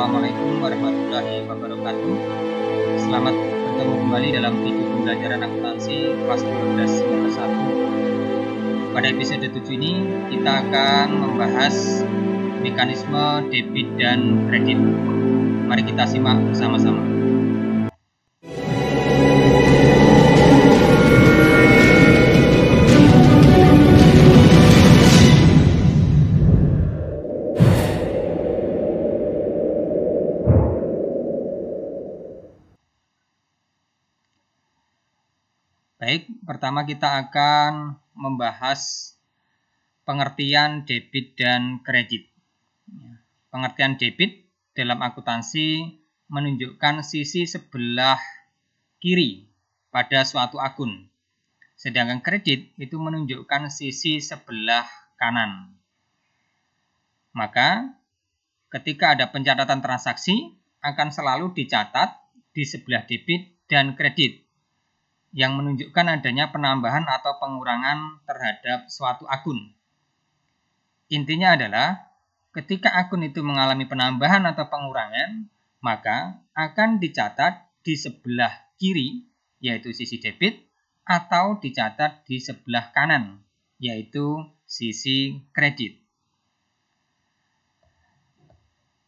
Assalamualaikum warahmatullahi wabarakatuh. Selamat bertemu kembali dalam video pembelajaran akuntansi kelas 12 semester 1. Pada episode 7 ini kita akan membahas mekanisme debit dan kredit. Mari kita simak bersama-sama. Baik, pertama kita akan membahas pengertian debit dan kredit. Pengertian debit dalam akuntansi menunjukkan sisi sebelah kiri pada suatu akun. Sedangkan kredit itu menunjukkan sisi sebelah kanan. Maka ketika ada pencatatan transaksi akan selalu dicatat di sebelah debit dan kredit, yang menunjukkan adanya penambahan atau pengurangan terhadap suatu akun. Intinya adalah, ketika akun itu mengalami penambahan atau pengurangan, maka akan dicatat di sebelah kiri, yaitu sisi debit, atau dicatat di sebelah kanan, yaitu sisi kredit.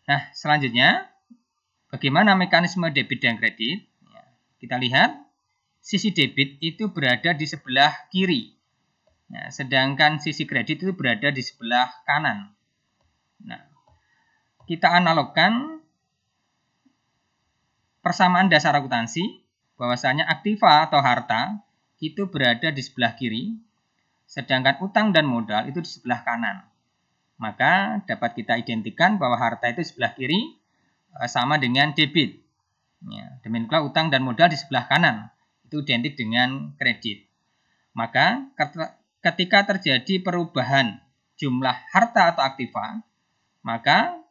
Nah, selanjutnya, bagaimana mekanisme debit dan kredit? Kita lihat. Sisi debit itu berada di sebelah kiri, sedangkan sisi kredit itu berada di sebelah kanan. Nah, kita analogkan persamaan dasar akuntansi, bahwasanya aktiva atau harta itu berada di sebelah kiri, sedangkan utang dan modal itu di sebelah kanan. Maka dapat kita identikan bahwa harta itu di sebelah kiri sama dengan debit. Demikian pula utang dan modal di sebelah kanan. Itu identik dengan kredit. Maka ketika terjadi perubahan jumlah harta atau aktiva, maka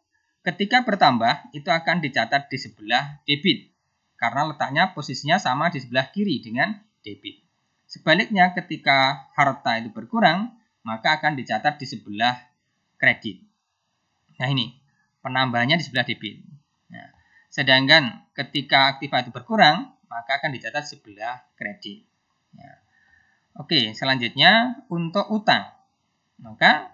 ketika bertambah itu akan dicatat di sebelah debit, karena letaknya posisinya sama di sebelah kiri dengan debit. Sebaliknya ketika harta itu berkurang, maka akan dicatat di sebelah kredit. Nah, ini penambahannya di sebelah debit. Nah, sedangkan ketika aktiva itu berkurang, maka akan dicatat sebelah kredit. Oke, selanjutnya untuk utang. Maka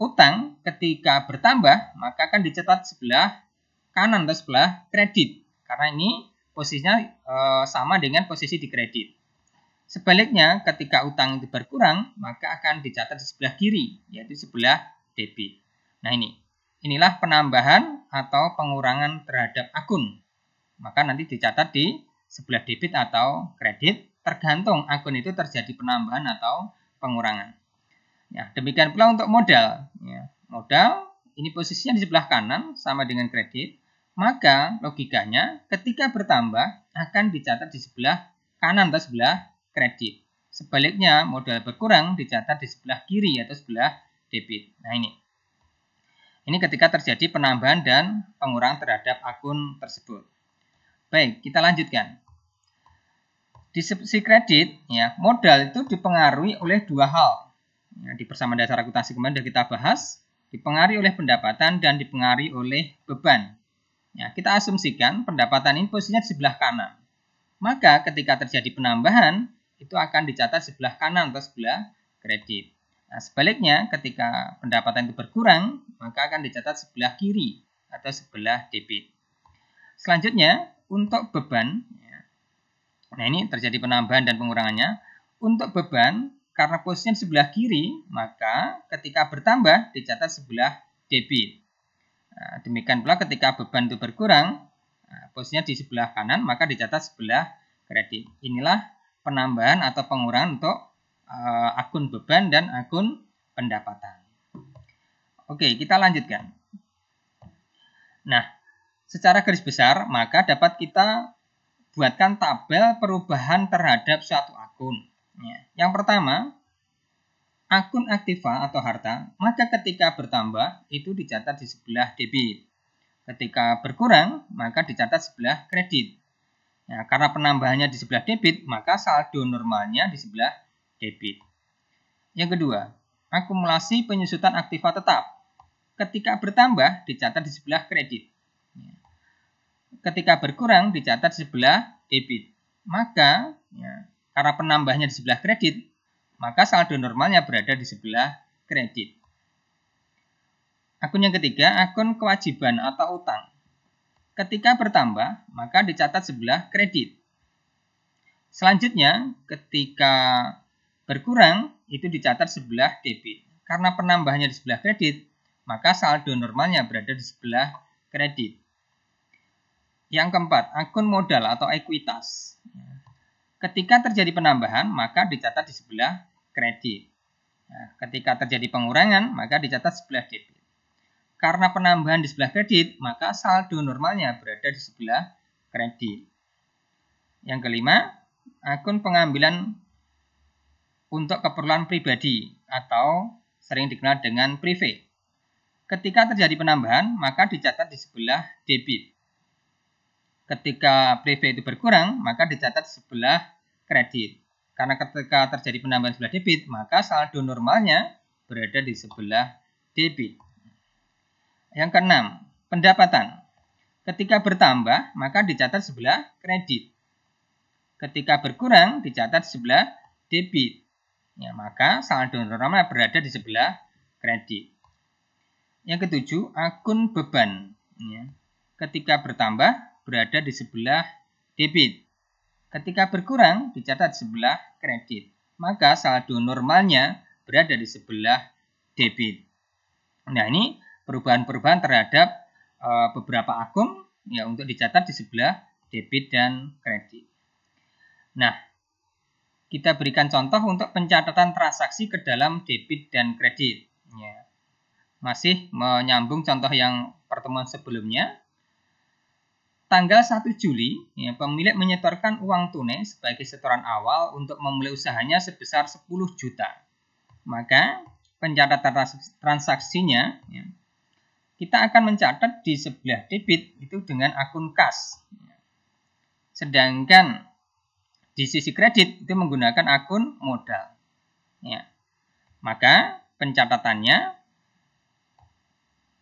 utang ketika bertambah, maka akan dicatat sebelah kanan atau sebelah kredit. Karena ini posisinya sama dengan posisi di kredit. Sebaliknya, ketika utang itu berkurang, maka akan dicatat di sebelah kiri, yaitu sebelah debit. Nah, inilah penambahan atau pengurangan terhadap akun. Maka nanti dicatat di sebelah debit atau kredit, tergantung akun itu terjadi penambahan atau pengurangan. Demikian pula untuk modal. Modal ini posisinya di sebelah kanan sama dengan kredit, maka logikanya ketika bertambah akan dicatat di sebelah kanan atau sebelah kredit. Sebaliknya modal berkurang dicatat di sebelah kiri atau sebelah debit. Nah, ini ketika terjadi penambahan dan pengurangan terhadap akun tersebut. Baik, kita lanjutkan. Di sisi kredit, modal itu dipengaruhi oleh dua hal. Di persamaan dasar akuntansi kemarin sudah kita bahas, dipengaruhi oleh pendapatan dan dipengaruhi oleh beban. Kita asumsikan pendapatan ini posisinya di sebelah kanan. Maka ketika terjadi penambahan, itu akan dicatat sebelah kanan atau sebelah kredit. Nah, sebaliknya, ketika pendapatan itu berkurang, maka akan dicatat sebelah kiri atau sebelah debit. Selanjutnya, untuk beban, nah ini terjadi penambahan dan pengurangannya. Untuk beban, karena posisinya di sebelah kiri, maka ketika bertambah dicatat sebelah debit. Nah, demikian pula ketika beban itu berkurang, posisinya di sebelah kanan, maka dicatat sebelah kredit. Inilah penambahan atau pengurangan untuk akun beban dan akun pendapatan. Oke, kita lanjutkan. Nah, secara garis besar, maka dapat kita buatkan tabel perubahan terhadap suatu akun. Yang pertama, akun aktiva atau harta, maka ketika bertambah itu dicatat di sebelah debit. Ketika berkurang, maka dicatat sebelah kredit. Karena penambahannya di sebelah debit, maka saldo normalnya di sebelah debit. Yang kedua, akumulasi penyusutan aktiva tetap. Ketika bertambah, dicatat di sebelah kredit. ketika berkurang dicatat di sebelah debit. Maka karena penambahnya di sebelah kredit, maka saldo normalnya berada di sebelah kredit. Akun yang ketiga, akun kewajiban atau utang. Ketika bertambah, maka dicatat sebelah kredit. Selanjutnya, ketika berkurang, itu dicatat sebelah debit. Karena penambahnya di sebelah kredit, maka saldo normalnya berada di sebelah kredit. Yang keempat, akun modal atau ekuitas. Ketika terjadi penambahan, maka dicatat di sebelah kredit. Ketika terjadi pengurangan, maka dicatat sebelah debit. Karena penambahan di sebelah kredit, maka saldo normalnya berada di sebelah kredit. Yang kelima, akun pengambilan untuk keperluan pribadi atau sering dikenal dengan privé. Ketika terjadi penambahan, maka dicatat di sebelah debit. Ketika privé itu berkurang, maka dicatat di sebelah kredit. Karena ketika terjadi penambahan sebelah debit, maka saldo normalnya berada di sebelah debit. Yang keenam, pendapatan. Ketika bertambah, maka dicatat sebelah kredit. Ketika berkurang, dicatat sebelah debit. Maka saldo normalnya berada di sebelah kredit. Yang ketujuh, akun beban. Ketika bertambah, berada di sebelah debit. Ketika berkurang, dicatat sebelah kredit. Maka saldo normalnya berada di sebelah debit. Nah, ini perubahan-perubahan terhadap beberapa akun untuk dicatat di sebelah debit dan kredit. Nah, kita berikan contoh untuk pencatatan transaksi ke dalam debit dan kredit. Masih menyambung contoh yang pertemuan sebelumnya. Tanggal 1 Juli, pemilik menyetorkan uang tunai sebagai setoran awal untuk memulai usahanya sebesar 10 juta. Maka pencatatan transaksinya, kita akan mencatat di sebelah debit itu dengan akun kas. Sedangkan di sisi kredit itu menggunakan akun modal. Maka pencatatannya,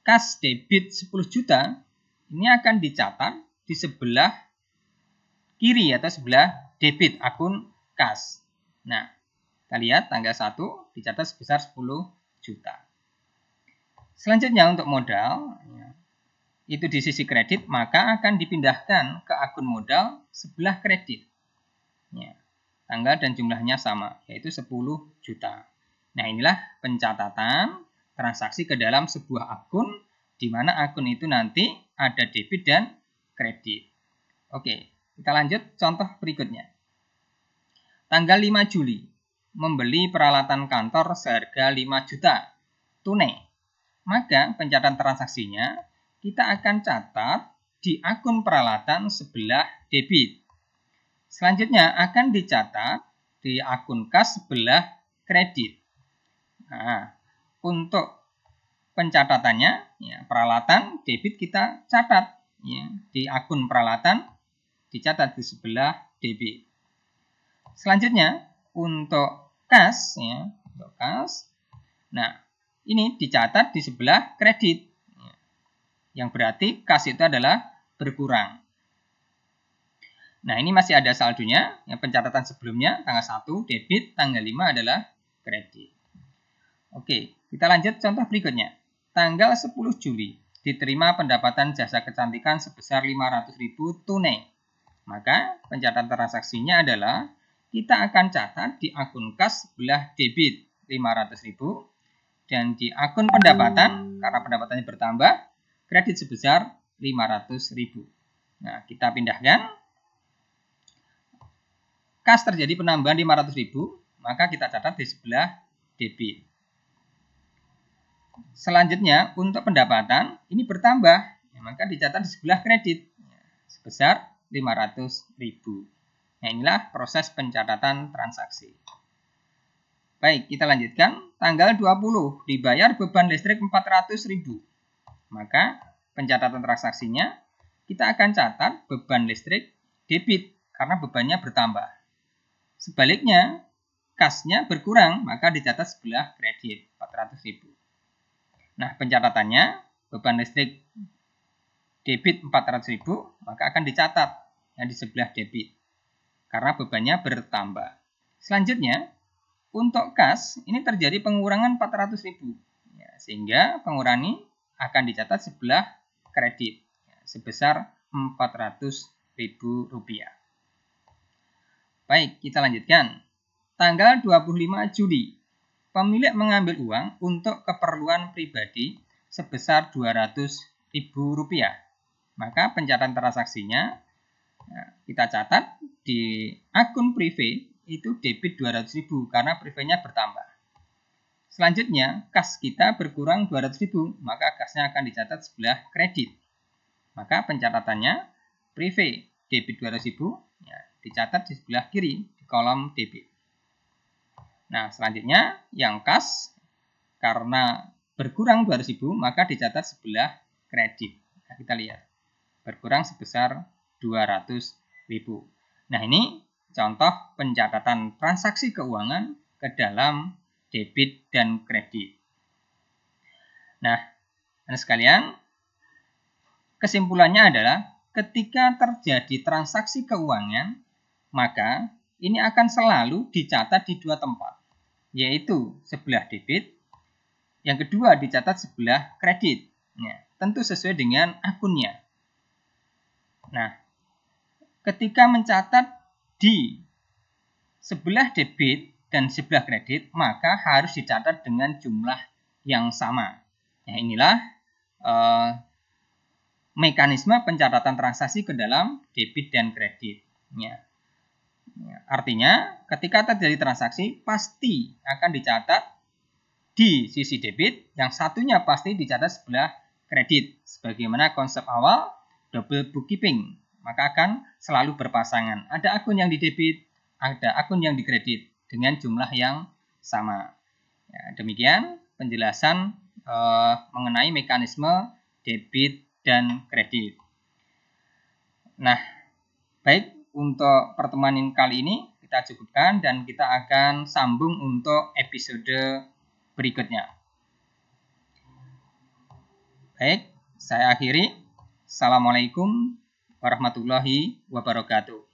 kas debit 10 juta ini akan dicatat di sebelah kiri atau sebelah debit akun kas. Nah, kita lihat tanggal 1 dicatat sebesar 10 juta. Selanjutnya untuk modal, itu di sisi kredit, maka akan dipindahkan ke akun modal sebelah kredit. Tanggal dan jumlahnya sama, yaitu 10 juta. Nah, inilah pencatatan transaksi ke dalam sebuah akun, di mana akun itu nanti ada debit dan kredit. Oke, kita lanjut contoh berikutnya. Tanggal 5 Juli, membeli peralatan kantor seharga 5 juta tunai. Maka pencatatan transaksinya kita akan catat di akun peralatan sebelah debit. Selanjutnya akan dicatat di akun kas sebelah kredit. Nah, untuk pencatatannya, peralatan debit kita catat di akun peralatan, dicatat di sebelah debit. Selanjutnya untuk kas, nah ini dicatat di sebelah kredit, yang berarti kas itu adalah berkurang. Nah, ini masih ada saldonya, yang pencatatan sebelumnya tanggal 1 debit, tanggal 5 adalah kredit. Oke, kita lanjut contoh berikutnya. Tanggal 10 Juli diterima pendapatan jasa kecantikan sebesar 500.000 tunai. Maka pencatatan transaksinya adalah kita akan catat di akun kas sebelah debit 500.000 dan di akun pendapatan, karena pendapatannya bertambah, kredit sebesar 500.000. Nah, kita pindahkan. Kas terjadi penambahan 500.000, maka kita catat di sebelah debit. Selanjutnya untuk pendapatan ini bertambah, maka dicatat di sebelah kredit sebesar 500.000. Nah, inilah proses pencatatan transaksi. Baik, kita lanjutkan. Tanggal 20 dibayar beban listrik 400.000. Maka pencatatan transaksinya kita akan catat beban listrik debit karena bebannya bertambah. Sebaliknya, kasnya berkurang, maka dicatat sebelah kredit 400.000. Nah, pencatatannya beban listrik debit 400.000, maka akan dicatat yang di sebelah debit karena bebannya bertambah. Selanjutnya, untuk kas ini terjadi pengurangan 400.000, ya, sehingga pengurangan ini akan dicatat sebelah kredit ya, sebesar Rp400.000. Baik, kita lanjutkan. Tanggal 25 Juli, pemilik mengambil uang untuk keperluan pribadi sebesar Rp200.000. Maka pencatatan transaksinya kita catat di akun privé itu debit 200.000 karena privénya bertambah. Selanjutnya, kas kita berkurang 200.000, maka kasnya akan dicatat sebelah kredit. Maka pencatatannya privé debit 200.000 ya, dicatat di sebelah kiri di kolom debit. Nah, selanjutnya yang kas karena berkurang 200.000 maka dicatat sebelah kredit. Nah, kita lihat berkurang sebesar 200.000. Nah, ini contoh pencatatan transaksi keuangan ke dalam debit dan kredit. Nah, teman sekalian, kesimpulannya adalah ketika terjadi transaksi keuangan, maka ini akan selalu dicatat di dua tempat, yaitu sebelah debit, yang kedua dicatat sebelah kredit. Ya, tentu sesuai dengan akunnya. Nah, ketika mencatat di sebelah debit dan sebelah kredit, maka harus dicatat dengan jumlah yang sama. Nah, inilah mekanisme pencatatan transaksi ke dalam debit dan kredit. Ya. Artinya, ketika terjadi transaksi, pasti akan dicatat di sisi debit, yang satunya pasti dicatat sebelah kredit. Sebagaimana konsep awal, double bookkeeping. Maka akan selalu berpasangan. Ada akun yang di debit, ada akun yang di kredit dengan jumlah yang sama. Ya, demikian penjelasan mengenai mekanisme debit dan kredit. Nah, baik untuk pertemuan kali ini kita cukupkan dan kita akan sambung untuk episode berikutnya. Baik, saya akhiri. Assalamualaikum warahmatullahi wabarakatuh.